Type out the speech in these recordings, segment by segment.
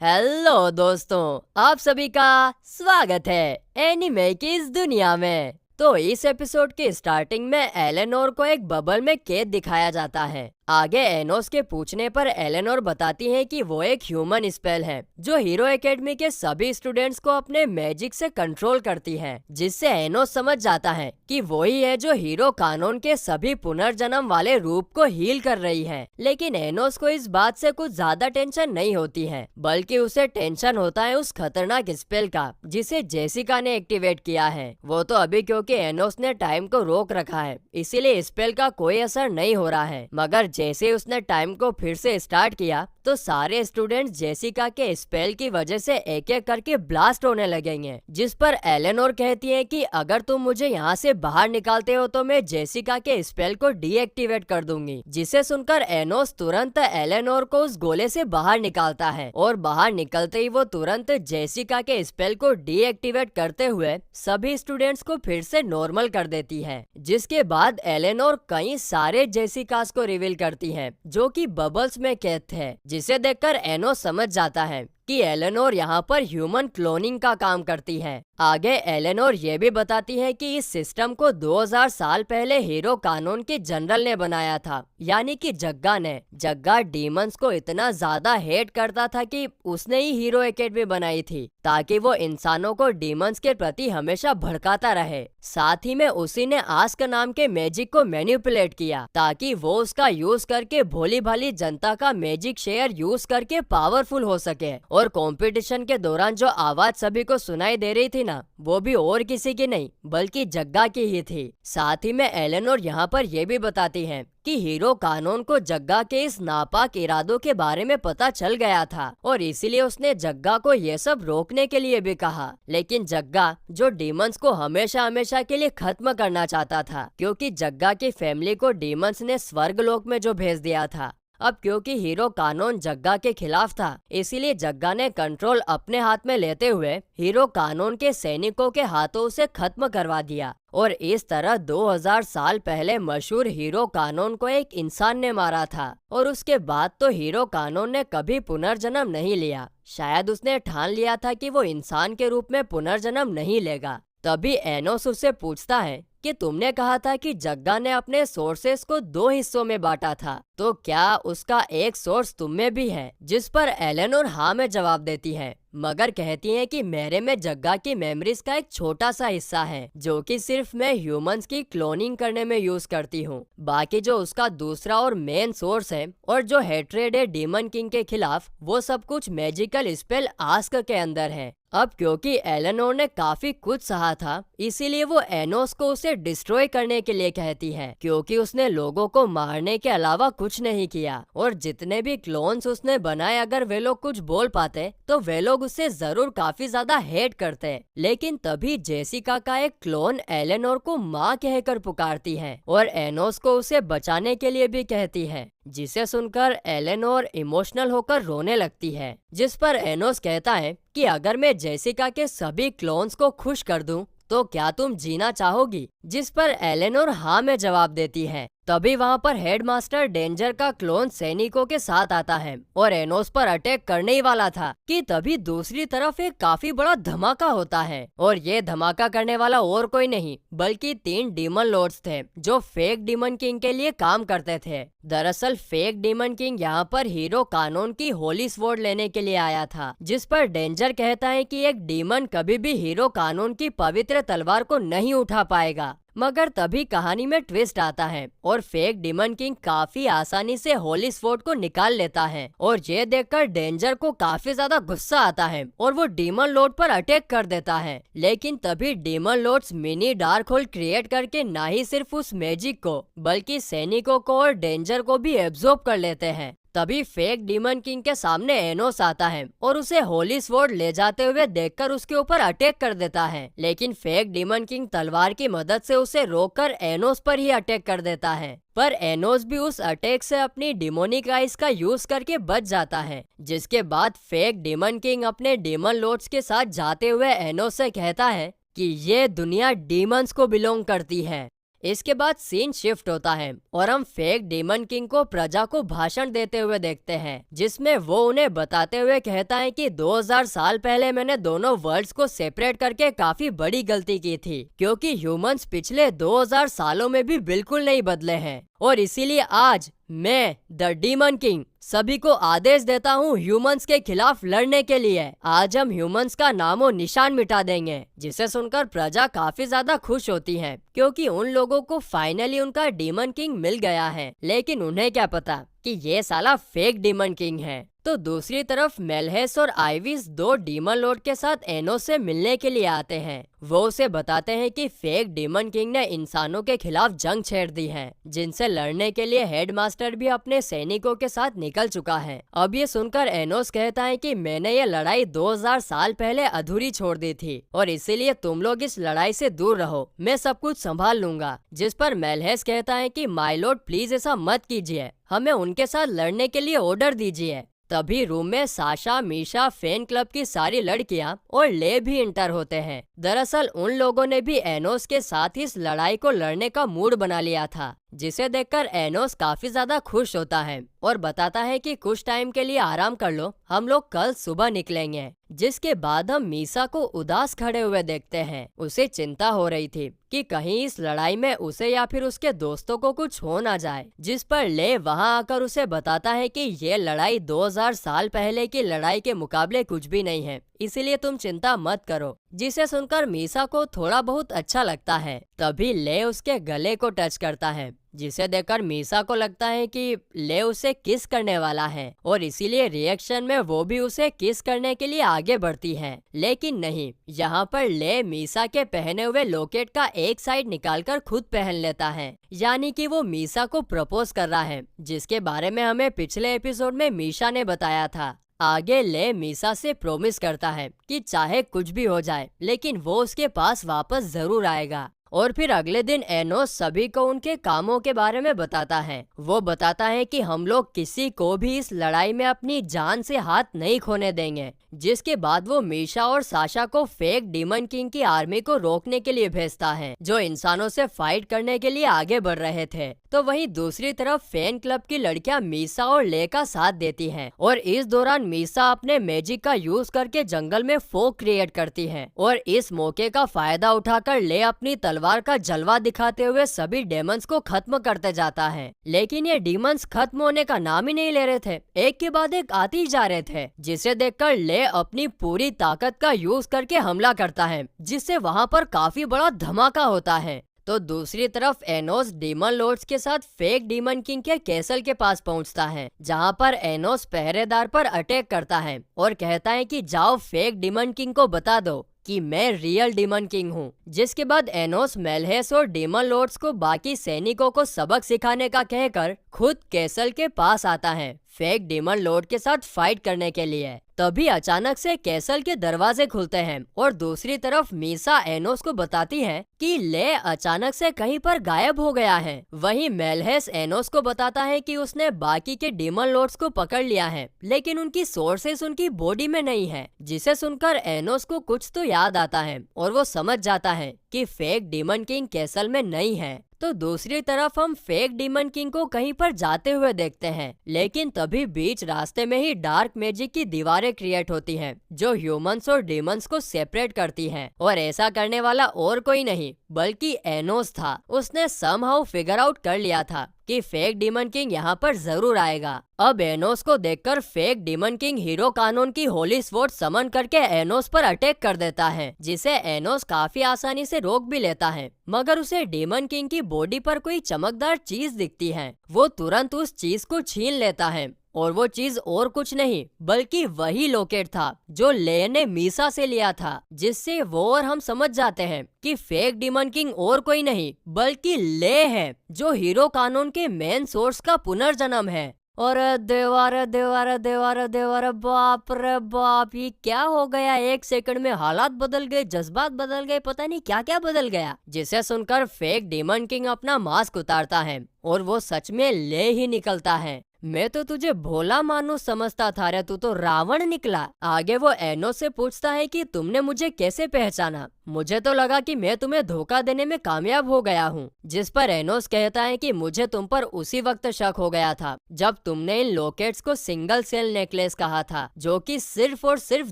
Hello दोस्तों, आप सभी का स्वागत है एनिमे की इस दुनिया में। तो इस एपिसोड के स्टार्टिंग में एलेनोर को एक बबल में कैद दिखाया जाता है। आगे एनोस के पूछने पर एलेनोर बताती है कि वो एक ह्यूमन स्पेल है जो हीरो एकेडमी के सभी स्टूडेंट्स को अपने मैजिक से कंट्रोल करती है, जिससे एनोस समझ जाता है कि वही है जो हीरो कानून के सभी पुनर्जन्म वाले रूप को हील कर रही है। लेकिन एनोस को इस बात से कुछ ज्यादा टेंशन नहीं होती है, बल्कि उसे टेंशन होता है उस खतरनाक स्पेल का जिसे जेसिका ने एक्टिवेट किया है। वो तो अभी क्योंकि एनोस ने टाइम को रोक रखा है, इसीलिए स्पेल का कोई असर नहीं हो रहा है। मगर जैसे उसने टाइम को फिर से स्टार्ट किया तो सारे स्टूडेंट्स जेसिका के स्पेल की वजह से एक एक करके ब्लास्ट होने लगेंगे, जिस पर एलेनोर कहती है कि अगर तुम मुझे यहाँ से बाहर निकालते हो तो मैं जेसिका के स्पेल को डीएक्टिवेट कर दूंगी। जिसे सुनकर एनोस तुरंत एलेनोर को उस गोले से बाहर निकालता है और बाहर निकलते ही वो तुरंत जेसिका के स्पेल को डीएक्टिवेट करते हुए सभी स्टूडेंट्स को फिर से नॉर्मल कर देती है। जिसके बाद एलेनोर कई सारे जेसिकास को रिवील करती है जो कि बबल्स में कैद थे, जिसे देखकर एनोस समझ जाता है कि एलेनोर यहाँ पर ह्यूमन क्लोनिंग का काम करती है। आगे एलेनोर ये भी बताती है कि इस सिस्टम को 2000 साल पहले हीरो कानून के जनरल ने बनाया था, यानी कि जग्गा ने। जग्गा डीमंस को इतना ज्यादा हेट करता था कि उसने ही हीरो एकेडमी बनाई थी ताकि वो इंसानों को डीमंस के प्रति हमेशा भड़काता रहे। साथ ही में उसी ने आस्क नाम के मैजिक को मैनिपुलेट किया ताकि वो उसका यूज करके भोली भाली जनता का मैजिक शेयर यूज करके पावरफुल हो सके। और कंपटीशन के दौरान जो आवाज सभी को सुनाई दे रही थी ना, वो भी और किसी की नहीं बल्कि जग्गा की ही थी। साथ ही में एलेनोर यहाँ पर यह भी बताती है कि हीरो कानून को जग्गा के इस नापाक इरादों के बारे में पता चल गया था और इसीलिए उसने जग्गा को ये सब रोकने के लिए भी कहा। लेकिन जग्गा जो डीमंस को हमेशा हमेशा के लिए खत्म करना चाहता था, क्योंकि जग्गा की फैमिली को डीमंस ने स्वर्ग लोक में जो भेज दिया था। अब क्योंकि हीरो कानून जग्गा के खिलाफ था, इसीलिए जग्गा ने कंट्रोल अपने हाथ में लेते हुए हीरो कानून के सैनिकों के हाथों उसे खत्म करवा दिया। और इस तरह 2000 साल पहले मशहूर हीरो कानून को एक इंसान ने मारा था। और उसके बाद तो हीरो कानून ने कभी पुनर्जन्म नहीं लिया। शायद उसने ठान लिया था कि वो इंसान के रूप में पुनर्जन्म नहीं लेगा। तभी एनोस उससे पूछता है कि तुमने कहा था कि जग्गा ने अपने सोर्सेस को 2 हिस्सों में बांटा था, तो क्या उसका एक सोर्स तुम में भी है? जिस पर एलेनोर हाँ में जवाब देती है, मगर कहती है कि मेरे में जग्गा की मेमोरीज का एक छोटा सा हिस्सा है जो कि सिर्फ मैं ह्यूमंस की क्लोनिंग करने में यूज करती हूँ। बाकी जो उसका दूसरा और मेन सोर्स है और जो हेट्रेड है डीमन किंग के खिलाफ, वो सब कुछ मैजिकल स्पेल आस्क के अंदर है। अब क्योंकि एलेनोर ने काफी कुछ सहा था, इसीलिए वो एनोस को उसे डिस्ट्रॉय करने के लिए कहती है, क्योंकि उसने लोगों को मारने के अलावा कुछ नहीं किया। और जितने भी क्लोन्स उसने बनाए, अगर वे लोग कुछ बोल पाते तो वे लोग उसे जरूर काफी ज्यादा हेट करते। लेकिन तभी जेसिका का एक क्लोन एलेनोर को माँ कहकर पुकारती है और एनोस को उसे बचाने के लिए भी कहती है, जिसे सुनकर एलेनोर इमोशनल होकर रोने लगती है। जिस पर एनोस कहता है कि अगर मैं जेसिका के सभी क्लोन्स को खुश कर दूं तो क्या तुम जीना चाहोगी? जिस पर एलेनोर हाँ में जवाब देती है। तभी वहाँ पर हेडमास्टर डेंजर का क्लोन सैनिकों के साथ आता है और एनोस पर अटैक करने ही वाला था कि तभी दूसरी तरफ एक काफी बड़ा धमाका होता है। और ये धमाका करने वाला और कोई नहीं बल्कि 3 डीमन लॉर्ड्स थे जो फेक डीमन किंग के लिए काम करते थे। दरअसल फेक डीमन किंग यहाँ पर हीरो कानून की होली स्वॉर्ड लेने के लिए आया था, जिस पर डेंजर कहता है कि एक डीमन कभी भी हीरो कानून की पवित्र तलवार को नहीं उठा पाएगा। मगर तभी कहानी में ट्विस्ट आता है और फेक डीमन किंग काफी आसानी से होली स्वॉर्ड को निकाल लेता है। और ये देखकर डेंजर को काफी ज्यादा गुस्सा आता है और वो डीमन लॉर्ड पर अटैक कर देता है। लेकिन तभी demon lords mini dark hole create करके ना ही सिर्फ उस मैजिक को बल्कि सैनिकों को और डेंजर को भी एब्जॉर्ब कर लेते हैं। तभी फेक डीमन किंग के सामने एनोस आता है और उसे होली स्वॉर्ड ले जाते हुए देखकर उसके ऊपर अटैक कर देता है। लेकिन फेक डीमन किंग तलवार की मदद से उसे रोककर एनोस पर ही अटैक कर देता है। पर एनोस भी उस अटैक से अपनी डिमोनिक आइज का यूज करके बच जाता है। जिसके बाद फेक डीमन किंग अपने डीमन लॉर्ड्स के साथ जाते हुए एनोस से कहता है कि ये दुनिया डीमंस को बिलोंग करती है, इसके बाद सीन शिफ्ट होता है और हम फेक डीमन किंग को प्रजा को भाषण देते हुए देखते हैं, जिसमें वो उन्हें बताते हुए कहता है कि 2000 साल पहले मैंने दोनों वर्ल्ड्स को सेपरेट करके काफी बड़ी गलती की थी, क्योंकि ह्यूमंस पिछले 2000 सालों में भी बिल्कुल नहीं बदले हैं, और इसीलिए आज मैं द डीमन किंग सभी को आदेश देता हूँ ह्यूमंस के खिलाफ लड़ने के लिए। आज हम ह्यूमंस का नामो निशान मिटा देंगे। जिसे सुनकर प्रजा काफी ज्यादा खुश होती है, क्योंकि उन लोगों को फाइनली उनका डीमन किंग मिल गया है। लेकिन उन्हें क्या पता कि ये साला फेक डीमन किंग है। तो दूसरी तरफ मेलहेस और आइविस दो डीमन लॉर्ड के साथ एनोस से मिलने के लिए आते हैं। वो उसे बताते हैं कि फेक डीमन किंग ने इंसानों के खिलाफ जंग छेड़ दी है, जिनसे लड़ने के लिए हेडमास्टर भी अपने सैनिकों के साथ निकल चुका है। अब ये सुनकर एनोस कहता है कि मैंने ये लड़ाई 2000 साल पहले अधूरी छोड़ दी थी, और इसीलिए तुम लोग इस लड़ाई से दूर रहो, मैं सब कुछ संभाल लूंगा। जिस पर मेलहेस कहता है कि माय लॉर्ड प्लीज ऐसा मत कीजिए, हमें उनके साथ लड़ने के लिए ऑर्डर दीजिए। तभी रूम में साशा, मीशा, फैन क्लब की सारी लड़कियां और ले भी इंटर होते हैं। दरअसल उन लोगों ने भी एनोस के साथ इस लड़ाई को लड़ने का मूड बना लिया था, जिसे देखकर एनोस काफी ज्यादा खुश होता है और बताता है कि कुछ टाइम के लिए आराम कर लो, हम लोग कल सुबह निकलेंगे। जिसके बाद हम मीसा को उदास खड़े हुए देखते हैं। उसे चिंता हो रही थी कि कहीं इस लड़ाई में उसे या फिर उसके दोस्तों को कुछ हो ना जाए, जिस पर ले वहां आकर उसे बताता है कि ये लड़ाई 2000 साल पहले की लड़ाई के मुकाबले कुछ भी नहीं है, इसीलिए तुम चिंता मत करो। जिसे सुनकर मीसा को थोड़ा बहुत अच्छा लगता है। तभी ले उसके गले को टच करता है, जिसे देखकर मीसा को लगता है कि ले उसे किस करने वाला है, और इसीलिए रिएक्शन में वो भी उसे किस करने के लिए आगे बढ़ती है। लेकिन नहीं, यहाँ पर ले मीसा के पहने हुए लॉकेट का एक साइड निकालकर खुद पहन लेता है, यानी कि वो मीसा को प्रपोज कर रहा है, जिसके बारे में हमें पिछले एपिसोड में मीशा ने बताया था। आगे ले मीसा से प्रॉमिस करता है कि चाहे कुछ भी हो जाए, लेकिन वो उसके पास वापस जरूर आएगा। और फिर अगले दिन एनोस सभी को उनके कामों के बारे में बताता है। वो बताता है कि हम लोग किसी को भी इस लड़ाई में अपनी जान से हाथ नहीं खोने देंगे। जिसके बाद वो मीशा और साशा को फेक डीमन किंग की आर्मी को रोकने के लिए भेजता है, जो इंसानों से फाइट करने के लिए आगे बढ़ रहे थे। तो वहीं दूसरी तरफ फैन क्लब की लड़कियां मीसा और ले का साथ देती हैं, और इस दौरान मीसा अपने मैजिक का यूज करके जंगल में फोक क्रिएट करती है, और इस मौके का फायदा उठाकर ले अपनी तलवार का जलवा दिखाते हुए सभी डेमंस को खत्म करते जाता है। लेकिन ये डीमंस खत्म होने का नाम ही नहीं ले रहे थे, एक के बाद एक आते ही जा रहे थे, जिसे देखकर ले अपनी पूरी ताकत का यूज करके हमला करता है, जिससे वहां पर काफी बड़ा धमाका होता है। तो दूसरी तरफ एनोस डीमन लॉर्ड्स के साथ फेक डीमन किंग के कैसल के पास पहुंचता है, जहां पर एनोस पहरेदार पर अटैक करता है और कहता है कि जाओ फेक डीमन किंग को बता दो कि मैं रियल डीमन किंग हूँ। जिसके बाद एनोस मेलहेस और डीमन लॉर्ड्स को बाकी सैनिकों को सबक सिखाने का कहकर खुद कैसल के पास आता है फेक डीमन लॉर्ड के साथ फाइट करने के लिए। तभी अचानक से कैसल के दरवाजे खुलते हैं और दूसरी तरफ मीसा एनोस को बताती है कि ले अचानक से कहीं पर गायब हो गया है। वहीं मेलहेस एनोस को बताता है कि उसने बाकी के डीमन लॉर्ड्स को पकड़ लिया है, लेकिन उनकी सोर्सेस उनकी बॉडी में नहीं है। जिसे सुनकर एनोस को कुछ तो याद आता है और वो समझ जाता है कि फेक डीमन किंग कैसल में नहीं है। तो दूसरी तरफ हम फेक डीमन किंग को कहीं पर जाते हुए देखते हैं, लेकिन तभी बीच रास्ते में ही डार्क मैजिक की दीवारें क्रिएट होती हैं, जो ह्यूमंस और डीमंस को सेपरेट करती हैं। और ऐसा करने वाला और कोई नहीं बल्कि एनोस था। उसने समहाउ फिगर आउट कर लिया था कि फेक डीमन किंग यहाँ पर जरूर आएगा। अब एनोस को देखकर फेक डीमन किंग हीरो कानून की होली स्वॉर्ड समन करके एनोस पर अटैक कर देता है, जिसे एनोस काफी आसानी से रोक भी लेता है। मगर उसे डीमन किंग की बॉडी पर कोई चमकदार चीज दिखती है। वो तुरंत उस चीज को छीन लेता है, और वो चीज और कुछ नहीं बल्कि वही लॉकेट था जो ले ने मीसा से लिया था। जिससे वो और हम समझ जाते हैं कि फेक डीमन किंग और कोई नहीं बल्कि ले है, जो हीरो कानून के मेन सोर्स का पुनर्जन्म है। और देवारा देवारा देवारा देवारा, बाप रे बाप, ये क्या हो गया? एक सेकंड में हालात बदल गए, जज्बात बदल गए, पता नहीं क्या क्या बदल गया। जिसे सुनकर फेक डीमन किंग अपना मास्क उतारता है और वो सच में ले ही निकलता है। मैं तो तुझे भोला मानुस समझता था रे, तू तो रावण निकला। आगे वो एनोस से पूछता है कि तुमने मुझे कैसे पहचाना। मुझे तो लगा कि मैं तुम्हें धोखा देने में कामयाब हो गया हूँ। जिस पर एनोस कहता है कि मुझे तुम पर उसी वक्त शक हो गया था जब तुमने इन लॉकेट्स को सिंगल सेल नेकलेस कहा था, जो कि सिर्फ और सिर्फ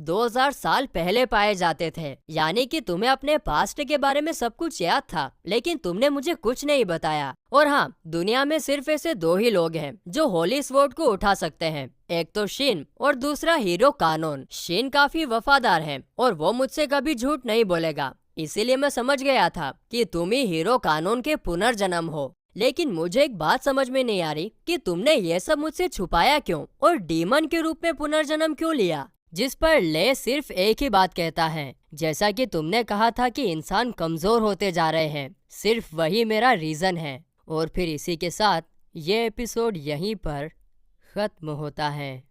2000 साल पहले पाए जाते थे। यानी कि तुम्हें अपने पास्ट के बारे में सब कुछ याद था, लेकिन तुमने मुझे कुछ नहीं बताया। और हाँ, दुनिया में सिर्फ ऐसे 2 ही लोग हैं जो होली स्वॉर्ड को उठा सकते हैं, एक तो शिन और दूसरा हीरो कानून। शिन काफी वफादार है और वो मुझसे कभी झूठ नहीं बोलेगा, इसीलिए मैं समझ गया था कि तुम ही हीरो कानून के पुनर्जन्म हो। लेकिन मुझे एक बात समझ में नहीं आ रही कि तुमने ये सब मुझसे छुपाया क्यों और डीमन के रूप में पुनर्जन्म क्यों लिया। जिस पर ले सिर्फ एक ही बात कहता है, जैसा कि तुमने कहा था कि इंसान कमजोर होते जा रहे हैं, सिर्फ वही मेरा रीजन है। और फिर इसी के साथ ये एपिसोड यहीं पर खत्म होता है।